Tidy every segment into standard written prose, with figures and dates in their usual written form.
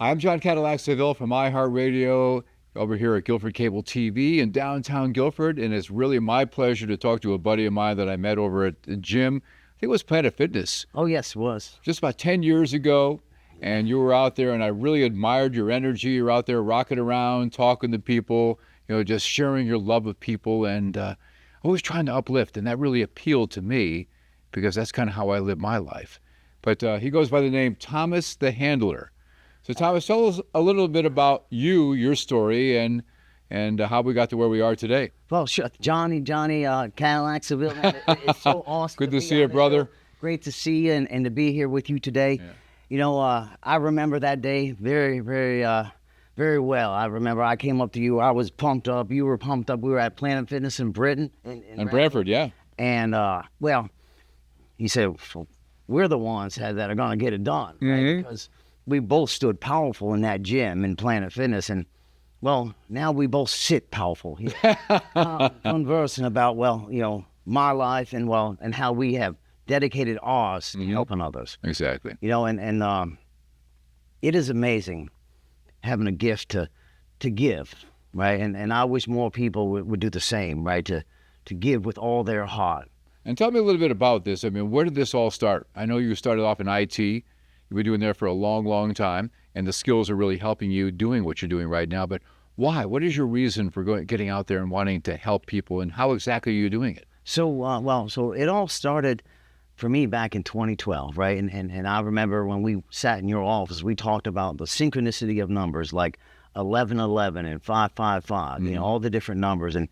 I'm John Cadillac Seville from iHeartRadio over here at Guilford Cable TV in downtown Guilford, and it's really my pleasure to talk to a buddy of mine that I met over at the gym. I think it was Planet Fitness. Oh, yes, it was. Just about 10 years ago, and you were out there, and I really admired your energy. You're out there rocking around, talking to people, just sharing your love of people, and always trying to uplift, and that really appealed to me because that's kind of how I live my life. But he goes by the name Thomas the Handler. So Thomas, tell us a little bit about you, your story, and how we got to where we are today. Well, sure. Johnny Cadillac Seville, man, it's so awesome. Good to be see you, on the brother. show. Great to see you and to be here with you today. Yeah. I remember that day very, very, very well. I remember I came up to you. I was pumped up. You were pumped up. We were at Planet Fitness in Britain. In Brantford, yeah. And, he said, well, we're the ones that are going to get it done. Right? Mhm. Because we both stood powerful in that gym in Planet Fitness. And, well, now we both sit powerful here. Conversing about, my life and how we have dedicated ours to helping others. Exactly. And it is amazing having a gift to give, right? And I wish more people would do the same, right? To give with all their heart. And tell me a little bit about this. I mean, where did this all start? I know you started off in IT. You've been doing there for a long, long time, and the skills are really helping you doing what you're doing right now. But why? What is your reason for getting out there and wanting to help people, and how exactly are you doing it? So it all started for me back in 2012, right? And I remember when we sat in your office, we talked about the synchronicity of numbers like 1111 and 555, all the different numbers. And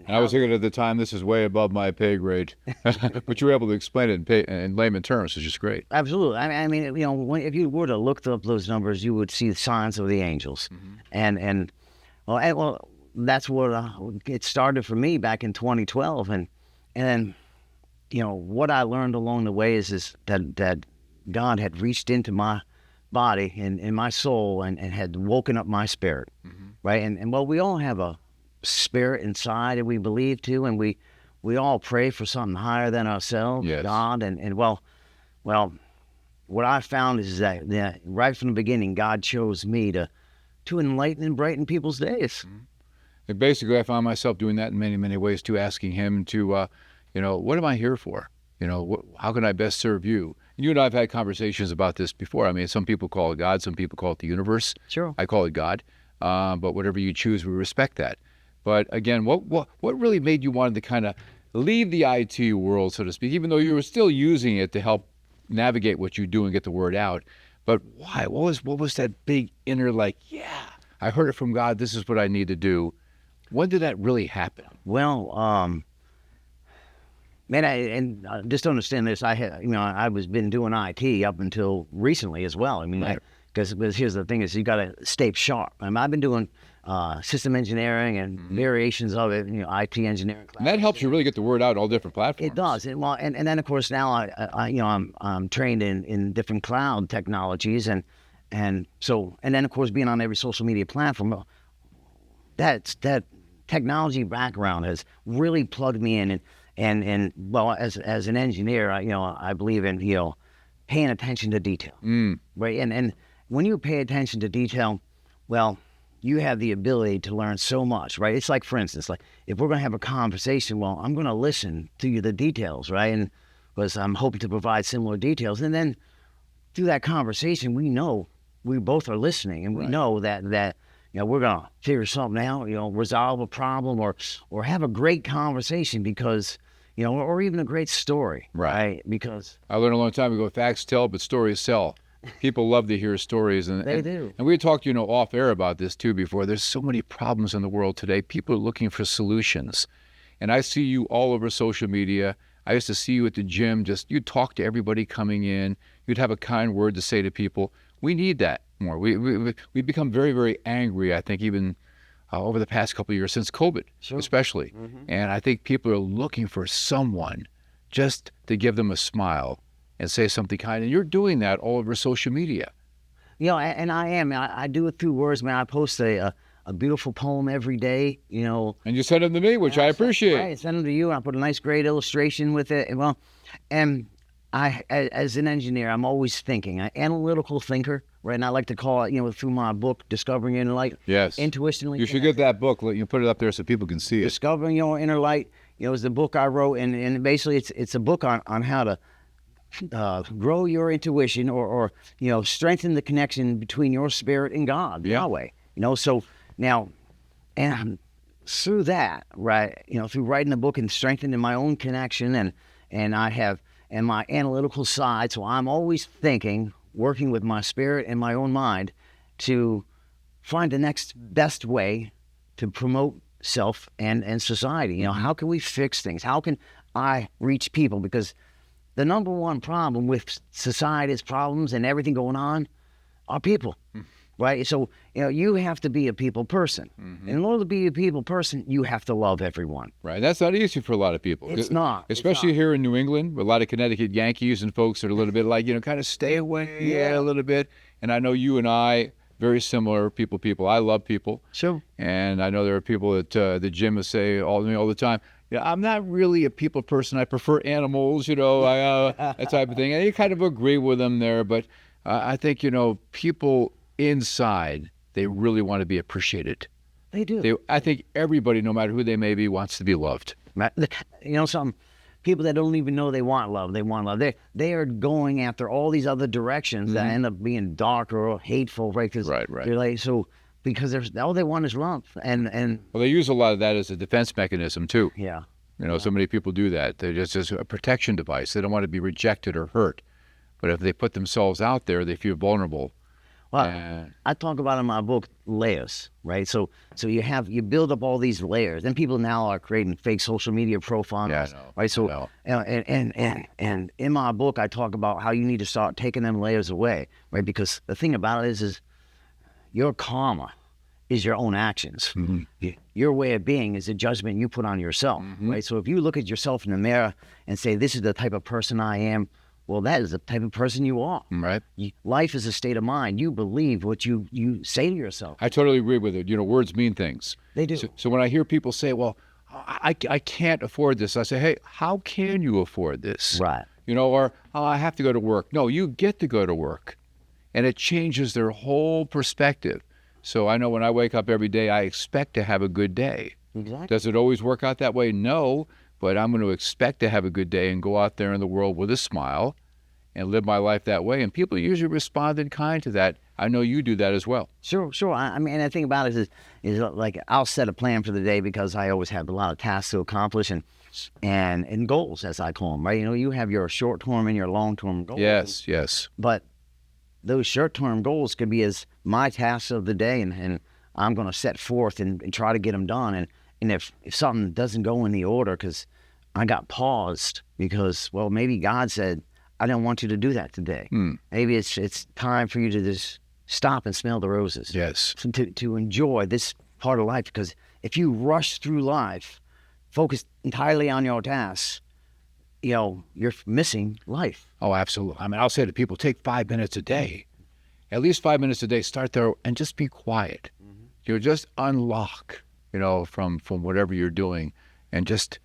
I was thinking at the time, this is way above my pay grade. But you were able to explain it in layman terms, which is great. Absolutely. I mean, if you were to look up those numbers, you would see the signs of the angels. And that's what it started for me back in 2012. And then, what I learned along the way is that God had reached into my body and in my soul and had woken up my spirit, right? And we all have a spirit inside and we believe too, and we all pray for something higher than ourselves, yes. God. And what I found is that right from the beginning, God chose me to enlighten and brighten people's days. And basically, I found myself doing that in many, many ways too, asking him to, what am I here for? How can I best serve you? You and I have had conversations about this before. I mean, some people call it God, some people call it the universe. Sure. I call it God. But whatever you choose, we respect that. But again, what really made you want to kind of leave the IT world, so to speak, even though you were still using it to help navigate what you do and get the word out? But why? What was that big inner I heard it from God, this is what I need to do? When did that really happen? Well, man, just to understand this, I was been doing IT up until recently as well. I mean, Right. because here's the thing is you got to stay sharp. I mean, I've been doing system engineering and variations of it, IT engineering. And that helps you really get the word out on all different platforms. It does. And then of course now I'm trained in different cloud technologies and then of course being on every social media platform, that technology background has really plugged me in and as an engineer, I believe in paying attention to detail, right? And when you pay attention to detail, well, you have the ability to learn so much, right? It's like, for instance, like if we're going to have a conversation, well, I'm going to listen to the details, right? And because I'm hoping to provide similar details. And then through that conversation, we know we both are listening and we know that we're going to figure something out, resolve a problem or have a great conversation because, or even a great story, right? Because I learned a long time ago, facts tell, but stories sell. People love to hear stories. They do. And we talked, off air about this too before. There's so many problems in the world today. People are looking for solutions. And I see you all over social media. I used to see you at the gym. You'd talk to everybody coming in. You'd have a kind word to say to people. We need that more. We've become very, very angry, I think, even over the past couple of years since COVID, especially. And I think people are looking for someone just to give them a smile and say something kind. And you're doing that all over social media. And I am. I do it through words, man. I post a beautiful poem every day, And you send them to me, which I appreciate. Right, send them to you. And I put a nice, great illustration with it. And as an engineer, I'm always thinking, an analytical thinker, right? And I like to call it, through my book, Discovering Inner Light. Yes. Intuitionally. You should get that book. You put it up there so people can see it. Discovering Your Inner Light, is the book I wrote, and basically it's a book on how to grow your intuition or strengthen the connection between your spirit and God, Yahweh. So now, and through that, right, through writing the book and strengthening my own connection and I have and my analytical side, so I'm always thinking, working with my spirit and my own mind to find the next best way to promote self and society. How can we fix things? How can I reach people? Because the number one problem with society's problems and everything going on are people, right? So, you have to be a people person. And in order to be a people person, you have to love everyone. Right. That's not easy for a lot of people. It's not. Especially here in New England, with a lot of Connecticut Yankees and folks that are a little bit like, kind of stay away a little bit. And I know you and I, very similar people. I love people. Sure. And I know there are people at the gym that say all the time, I'm not really a people person. I prefer animals, that type of thing. And you kind of agree with them there. But I think, people inside, they really want to be appreciated. They do. I think everybody, no matter who they may be, wants to be loved. Some people that don't even know they want love. They are going after all these other directions that end up being darker or hateful, right? Right. They're like, because all they want is love. And well, they use a lot of that as a defense mechanism too. Yeah. So many people do that. They're just as a protection device. They don't want to be rejected or hurt. But if they put themselves out there, they feel vulnerable. Well, I talk about in my book layers, right? So you build up all these layers, and people now are creating fake social media profiles, right? So and in my book I talk about how you need to start taking them layers away, right? Because the thing about it is your karma is your own actions. Your way of being is a judgment you put on yourself, right? So if you look at yourself in the mirror and say, "This is the type of person I am," well, that is the type of person you are. Right. Life is a state of mind. You believe what you say to yourself. I totally agree with it. Words mean things. They do. So when I hear people say, well, I can't afford this, I say, hey, how can you afford this? Right. Or, oh, I have to go to work. No, you get to go to work. And it changes their whole perspective. So I know when I wake up every day, I expect to have a good day. Exactly. Does it always work out that way? No. But I'm going to expect to have a good day and go out there in the world with a smile and live my life that way. And people usually respond in kind to that. I know you do that as well. Sure. I mean, the thing about it is like I'll set a plan for the day because I always have a lot of tasks to accomplish and goals, as I call them, right? You have your short-term and your long-term goals. Yes. But those short-term goals could be as my tasks of the day, and I'm going to set forth and try to get them done. And if something doesn't go in the order because I got paused because, well, maybe God said, I don't want you to do that today. Maybe it's time for you to just stop and smell the roses. Yes. To enjoy this part of life, because if you rush through life, focused entirely on your tasks, you're missing life. Oh, absolutely. I mean, I'll say to people, take 5 minutes a day. At least 5 minutes a day. Start there and just be quiet. Just unlock, from whatever you're doing and just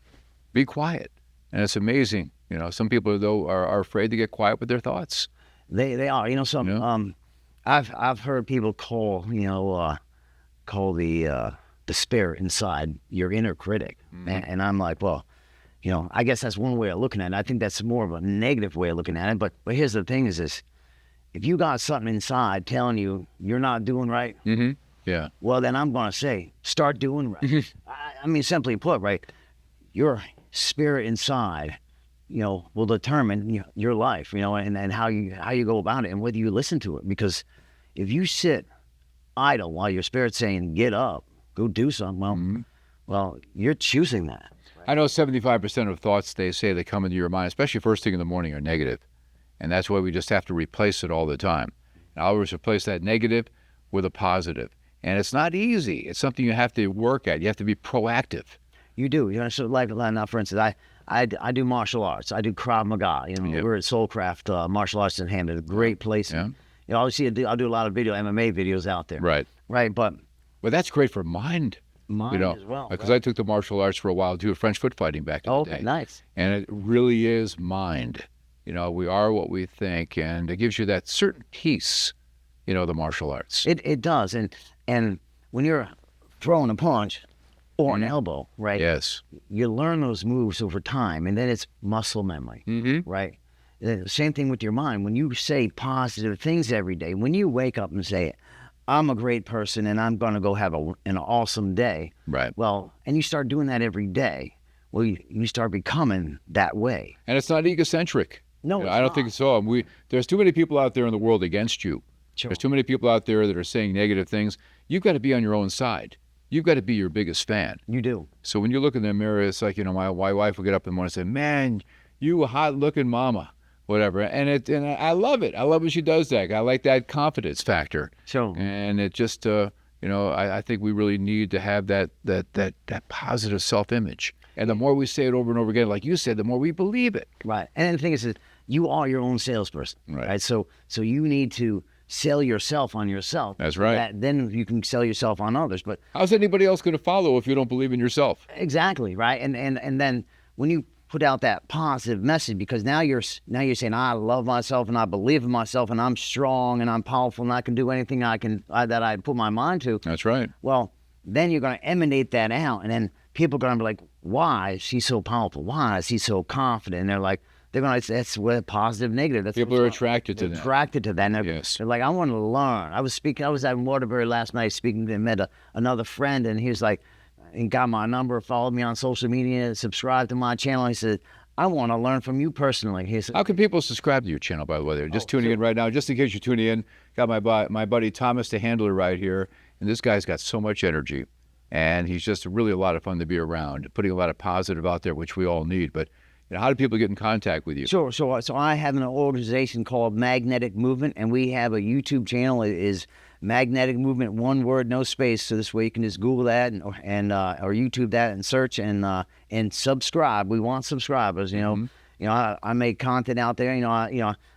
be quiet. And it's amazing. Some people, though, are afraid to get quiet with their thoughts. They are. I've heard people call the spirit inside your inner critic. And I'm like, well, I guess that's one way of looking at it. I think that's more of a negative way of looking at it. But here's the thing is this. If you got something inside telling you you're not doing right, yeah. Well, then I'm going to say, start doing right. I mean, simply put, right, your spirit inside, will determine your life, and how you go about it and whether you listen to it. Because if you sit idle while your spirit's saying, get up, go do something, well, you're choosing that. I know 75% of thoughts they say that come into your mind, especially first thing in the morning, are negative. And that's why we just have to replace it all the time. And I always replace that negative with a positive. And it's not easy. It's something you have to work at. You have to be proactive. You do. So like now, for instance, I do martial arts. I do Krav Maga. We're at Soulcraft Martial Arts in Hampton, a great place. Yeah. Obviously, I'll do a lot of MMA videos out there. Right. But that's great for mind. As well. Because I took the martial arts for a while, too, French foot fighting back in the day. Okay, nice. And it really is mind. We are what we think, and it gives you that certain peace, the martial arts. It does, and when you're throwing a punch or an Mhm. elbow, right? Yes. You learn those moves over time, and then it's muscle memory, Mm-hmm. right? Same thing with your mind. When you say positive things every day, when you wake up and say, I'm a great person and I'm going to go have an awesome day, Right. well, and you start doing that every day, well, you start becoming that way. And it's not egocentric. No, it's I don't not. think so. There's too many people out there in the world against you. Sure. There's too many people out there that are saying negative things. You've got to be on your own side. You've got to be your biggest fan. You do. So when you look in the mirror, it's like, my wife will get up in the morning and say, man, you a hot-looking mama, whatever. And I love it. I love when she does that. I like that confidence factor. So, And it just, I think we really need to have that positive self-image. And the more we say it over and over again, like you said, the more we believe it. right. And the thing is, you are your own salesperson, Right. So you need to sell yourself on yourself. That's right. Then you can sell yourself on others. But How's anybody else going to follow if you don't believe in yourself? exactly, right? And then when you put out that positive message, because now you're saying, I love myself and I believe in myself and I'm strong and I'm powerful and I can do anything that I put my mind to. That's right. Well, then you're going to emanate that out, and then people are going to be like, why is he so powerful? Why is he so confident? And they're going to, that's what positive, negative. That's People are attracted to that. attracted to that. And Yes. they're like, I want to learn. I was at Waterbury last night speaking and met another friend, and he was like, he got my number, followed me on social media, subscribed to my channel. He said, I want to learn from you personally. He said, How can people subscribe to your channel, by the way? They're just tuning in right now. Just in case you're tuning in, got my buddy Thomas the Handler right here. And this guy's got so much energy. And he's just really a lot of fun to be around, putting a lot of positive out there, which we all need. But how do people get in contact with you? Sure. So I have an organization called Magnetic Movement, and we have a YouTube channel. It is Magnetic Movement, one word, no space. So this way you can just Google that or YouTube that and search and subscribe. We want subscribers. I make content out there.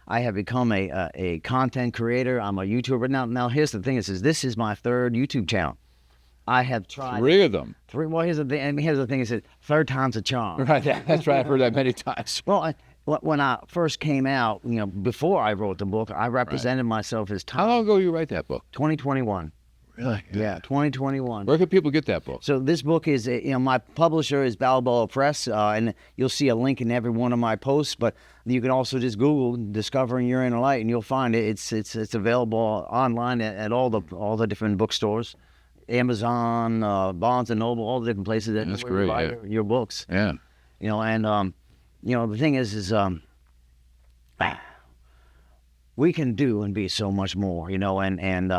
I have become a content creator. I'm a YouTuber now. Here's the thing: this is my third YouTube channel. I have tried 3 of them. 3. Well, here's the thing. Here's the thing: is third time's a charm. Right. That's right. I've heard that many times. Well, when I first came out, before I wrote the book, I represented myself as How Tom. long ago you write that book? 2021. Really? Yeah, 2021. Where can people get that book? So this book is, my publisher is Balboa Press, and you'll see a link in every one of my posts. But you can also just Google "Discovering Your Inner Light" and you'll find it. It's available online at all the different bookstores, Amazon, Barnes and Noble, all the different places that That's where you great, buy your books. Yeah. The thing is we can do and be so much more, and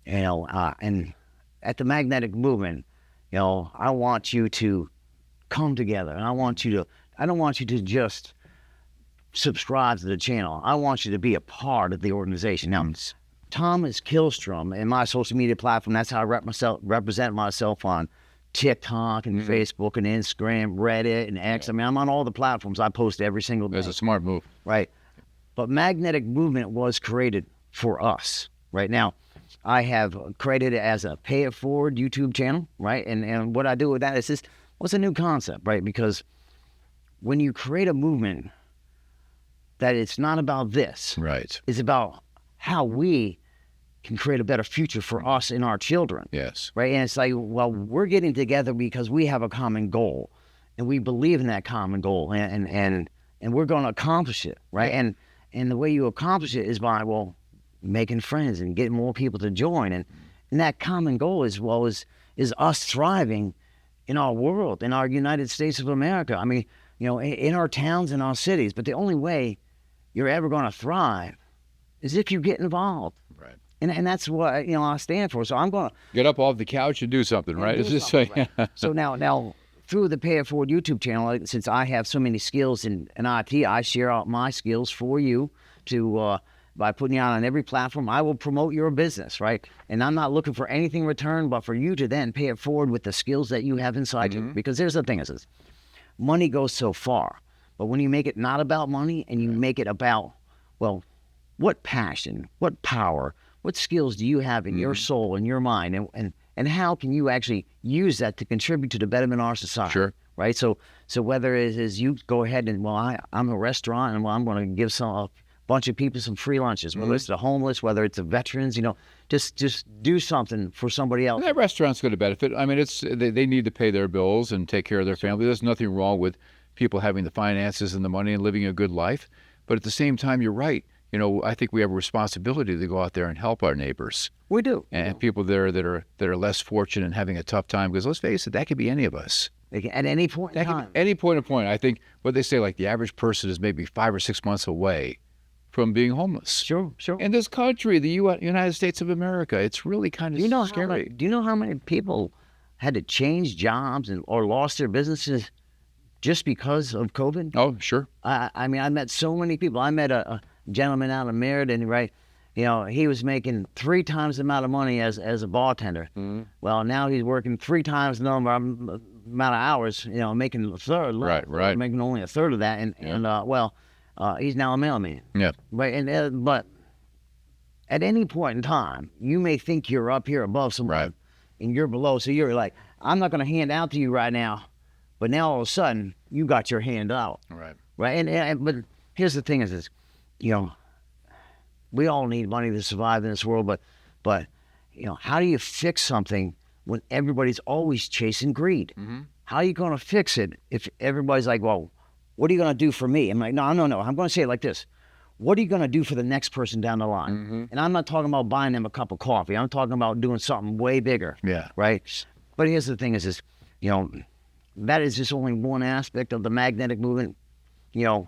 at the Magnetic Movement, I want you to come together, and I don't want you to just subscribe to the channel. I want you to be a part of the organization. Now, Thomas Killstrom and my social media platform, that's how I represent myself on TikTok and Facebook and Instagram, Reddit and X. I mean, I'm on all the platforms. I post every single day. That's a smart move. Right. But Magnetic Movement was created for us. Right now, I have created it as a pay it forward YouTube channel, right? And what I do with that is what's a new concept, right? Because when you create a movement, that it's not about this. Right. It's about how we can create a better future for us and our children. Yes. Right. And it's like, well, we're getting together because we have a common goal and we believe in that common goal and we're going to accomplish it. Right. Yeah. And the way you accomplish it is by, making friends and getting more people to join. And that common goal is us thriving in our world, in our United States of America. I mean, in our towns and our cities. But the only way you're ever going to thrive is if you get involved. Right. And that's what I stand for. So I'm going to Get up off the couch and do something, right? Is this right? So now through the Pay It Forward YouTube channel, since I have so many skills in IT, I share out my skills for you to by putting you out on every platform. I will promote your business, right? And I'm not looking for anything in return, but for you to then pay it forward with the skills that you have inside you. Because here's the thing: is money goes so far, but when you make it not about money and you make it about, what passion, what power, what skills do you have in your soul and your mind, and how can you actually use that to contribute to the betterment of our society? Sure. right? So whether it is you go ahead and, well, I'm a restaurant and, well, I'm going to give a bunch of people some free lunches, whether it's the homeless, whether it's the veterans, just do something for somebody else. And that restaurant's going to benefit. I mean, they need to pay their bills and take care of their family. There's nothing wrong with people having the finances and the money and living a good life. But at the same time, you're right. I think we have a responsibility to go out there and help our neighbors. We do. And people there that are less fortunate and having a tough time. Because let's face it, that could be any of us. At any point in time. Any point. I think what they say, like the average person is maybe 5 or 6 months away from being homeless. Sure. In this country, the United States of America, it's really kind of scary. Do you know how many people had to change jobs or lost their businesses just because of COVID? Oh, sure. I mean, I met so many people. I met a gentleman out of Meriden, right? He was making 3 times the amount of money as a bartender. Mm-hmm. Well, now he's working 3 times the amount of hours, making a third. Right. Making only a third of that. He's now a mailman. Yeah. Right. But at any point in time, you may think you're up here above someone, right, and you're below. So you're like, I'm not going to hand out to you right now. But now all of a sudden, you got your hand out. Right. Right. But here's the thing is this, we all need money to survive in this world. But how do you fix something when everybody's always chasing greed? Mm-hmm. How are you going to fix it if everybody's like, well, what are you going to do for me? I'm like, no. I'm going to say it like this. What are you going to do for the next person down the line? Mm-hmm. And I'm not talking about buying them a cup of coffee. I'm talking about doing something way bigger. Yeah. Right. But here's the thing is this, that is just only one aspect of the magnetic movement. The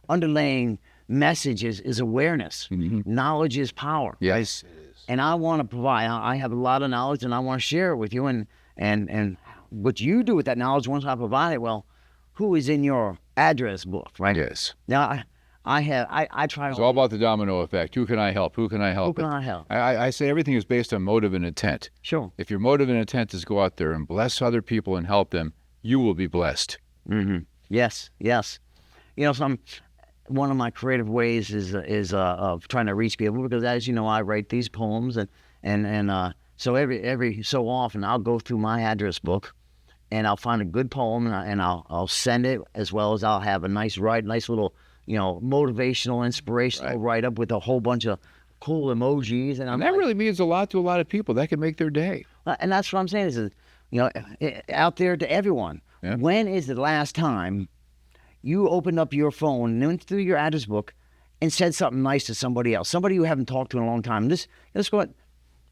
underlaying message is awareness. Mm-hmm. Knowledge is power. Yes, it is. And I want to provide. I have a lot of knowledge, and I want to share it with you. And what you do with that knowledge once I provide it, well, who is in your address book, right? Yes. Now I try. It's all about the domino effect. Who can I help? Who can I help? Who can I help? I say everything is based on motive and intent. Sure. If your motive and intent is to go out there and bless other people and help them, you will be blessed. Mm-hmm. Yes. One of my creative ways is of trying to reach people, because as you know, I write these poems and so every so often I'll go through my address book and I'll find a good poem and I'll send it, as well as I'll have a nice little motivational, inspirational write up with a whole bunch of cool emojis, and that really means a lot to a lot of people. That can make their day. And that's what I'm saying is, out there to everyone. Yeah. When is the last time you opened up your phone and went through your address book and said something nice to somebody else, somebody you haven't talked to in a long time? Let's go ahead,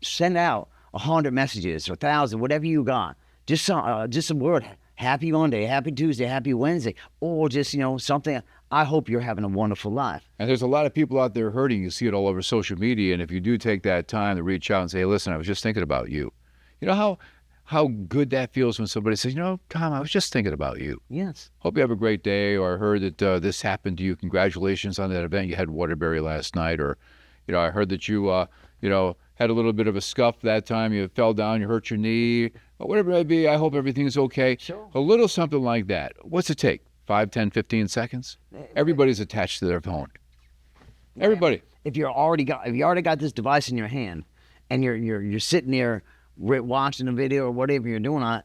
send out 100 messages or 1,000, whatever you got. Just some word. Happy Monday, happy Tuesday, happy Wednesday, or just something. I hope you're having a wonderful life. And there's a lot of people out there hurting. You see it all over social media. And if you do take that time to reach out and say, hey, listen, I was just thinking about you. You know how good that feels when somebody says, Tom, I was just thinking about you. Yes. Hope you have a great day. Or I heard that this happened to you. Congratulations on that event you had in Waterbury last night. Or, I heard that you, had a little bit of a scuff that time. You fell down, you hurt your knee, or whatever it may be. I hope everything's okay. Sure. A little something like that. What's it take? 5, 10, 15 seconds? Everybody's attached to their phone. Everybody. If you already got this device in your hand, and you're sitting there watching a video or whatever you're doing,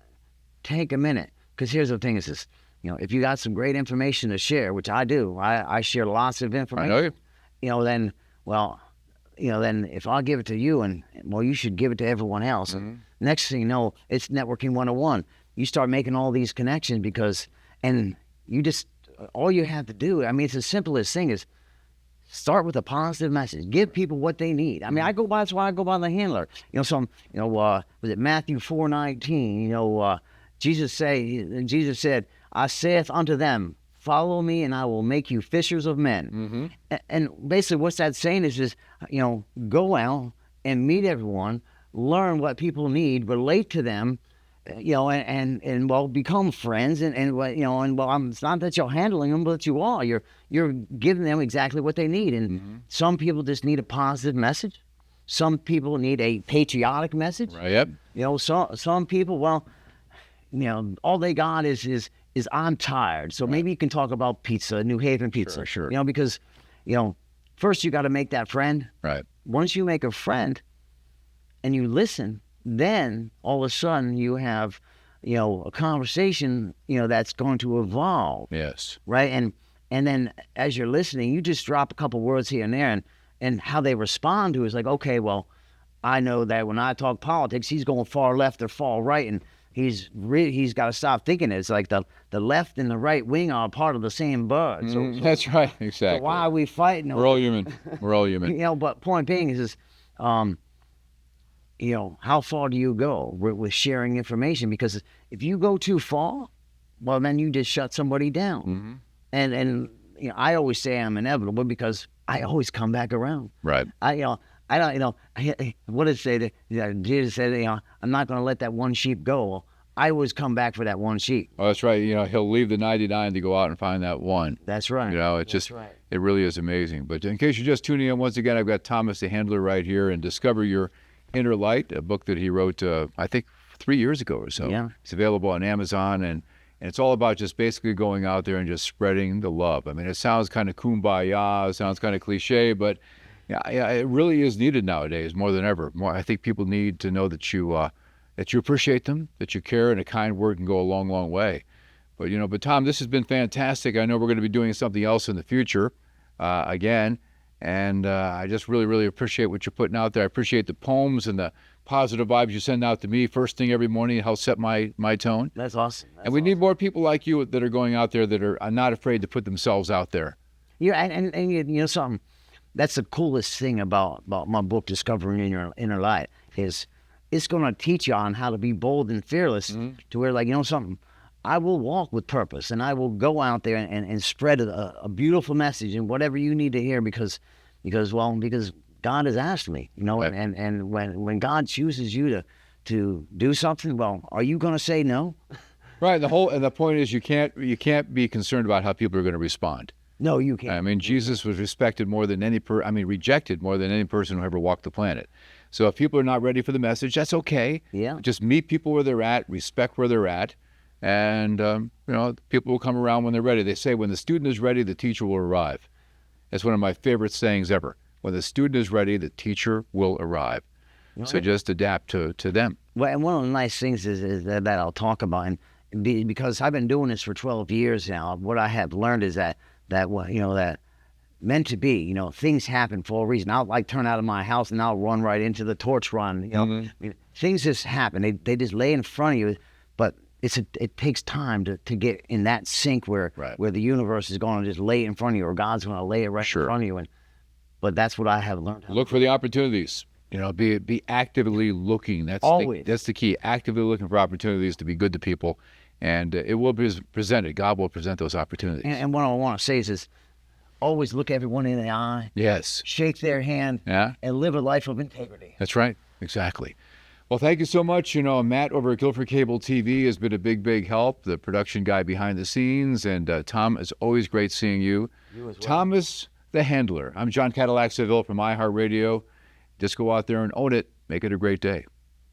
take a minute. Because here's the thing: is this, if you got some great information to share, which I do, I share lots of information. I know you. Then if I give it to you, and you should give it to everyone else. Mm-hmm. Next thing you know, it's networking 101. You start making all these connections and you just, all you have to do, it's the simplest thing is start with a positive message. Give people what they need. That's why I go by the handler. Was it Matthew 4:19? Jesus said, I saith unto them, follow me and I will make you fishers of men. Mm-hmm. And basically what's that saying is just, go out and meet everyone, learn what people need, relate to them, and become friends. It's not that you're handling them, but you are. You're giving them exactly what they need. And mm-hmm. Some people just need a positive message. Some people need a patriotic message. Right. Yep. Some people, all they got is I'm tired. So maybe you can talk about pizza, New Haven pizza. Sure. Because, first you got to make that friend. Right. Once you make a friend and you listen, then all of a sudden you have, a conversation, that's going to evolve, Yes. right? And then as you're listening, you just drop a couple words here and there, and how they respond to it is like, okay, well, I know that when I talk politics, he's going far left or far right, and he's got to stop thinking it. It's like the left and the right wing are part of the same bird. So That's right. Exactly. so why are we fighting? We're all human. We're all human. But point being is, how far do you go with sharing information? Because if you go too far, well, then you just shut somebody down. Mm-hmm. And I always say I'm inevitable because I always come back around. Right. I don't, what did it say? Jesus said, I'm not going to let that one sheep go. Well, I always come back for that one sheep. Oh, that's right. He'll leave the 99 to go out and find that one. That's right. It's That's just, right. it really is amazing. But in case you're just tuning in, once again, I've got Thomas the Handler right here, and Discover Your Inner Light, a book that he wrote, I think 3 years ago or so. Yeah. It's available on Amazon, and it's all about just basically going out there and just spreading the love. I mean, it sounds kind of kumbaya, it sounds kind of cliche, but yeah, it really is needed nowadays more than ever. I think people need to know that you appreciate them, that you care, and a kind word can go a long, long way. But Tom, this has been fantastic. I know we're going to be doing something else in the future, again, and I just really, really appreciate what you're putting out there. I appreciate the poems and the positive vibes you send out to me first thing every morning. It helps set my tone. That's awesome. And we need more people like you that are going out there that are not afraid to put themselves out there. Yeah, and something. That's the coolest thing about my book, Discovering Your Inner Light, is it's going to teach you on how to be bold and fearless to where, like, something, I will walk with purpose, and I will go out there and spread a beautiful message and whatever you need to hear because God has asked me, Right. and when God chooses you to do something, well, are you going to say no? Right. The point is you can't be concerned about how people are going to respond. No, you can't. I mean, Jesus was rejected more than any person who ever walked the planet. So if people are not ready for the message, that's okay. Yeah. Just meet people where they're at, respect where they're at, and people will come around when they're ready. They say when the student is ready, the teacher will arrive. That's one of my favorite sayings ever. When the student is ready, the teacher will arrive. So just adapt to them. Well, and one of the nice things is that I'll talk about, and because I've been doing this for 12 years now, what I have learned is that meant to be, things happen for a reason. I'll turn out of my house and I'll run right into the torch run. I mean, things just happen. They just lay in front of you, but it takes time to get in that sync where the universe is going to just lay it in front of you, or God's going to lay it right in front of you. But that's what I have learned. Look for the opportunities. Be actively looking. That's Always. That's the key. Actively looking for opportunities to be good to people, and it will be presented. God will present those opportunities. And what I want to say is always look everyone in the eye. Yes. Shake their hand. Yeah. And live a life of integrity. That's right. Exactly. Well, thank you so much. Matt over at Guilford Cable TV has been a big, big help, the production guy behind the scenes. And Tom, it's always great seeing you. You as well. Thomas the Handler. I'm John Cadillac Seville from iHeartRadio. Just go out there and own it. Make it a great day.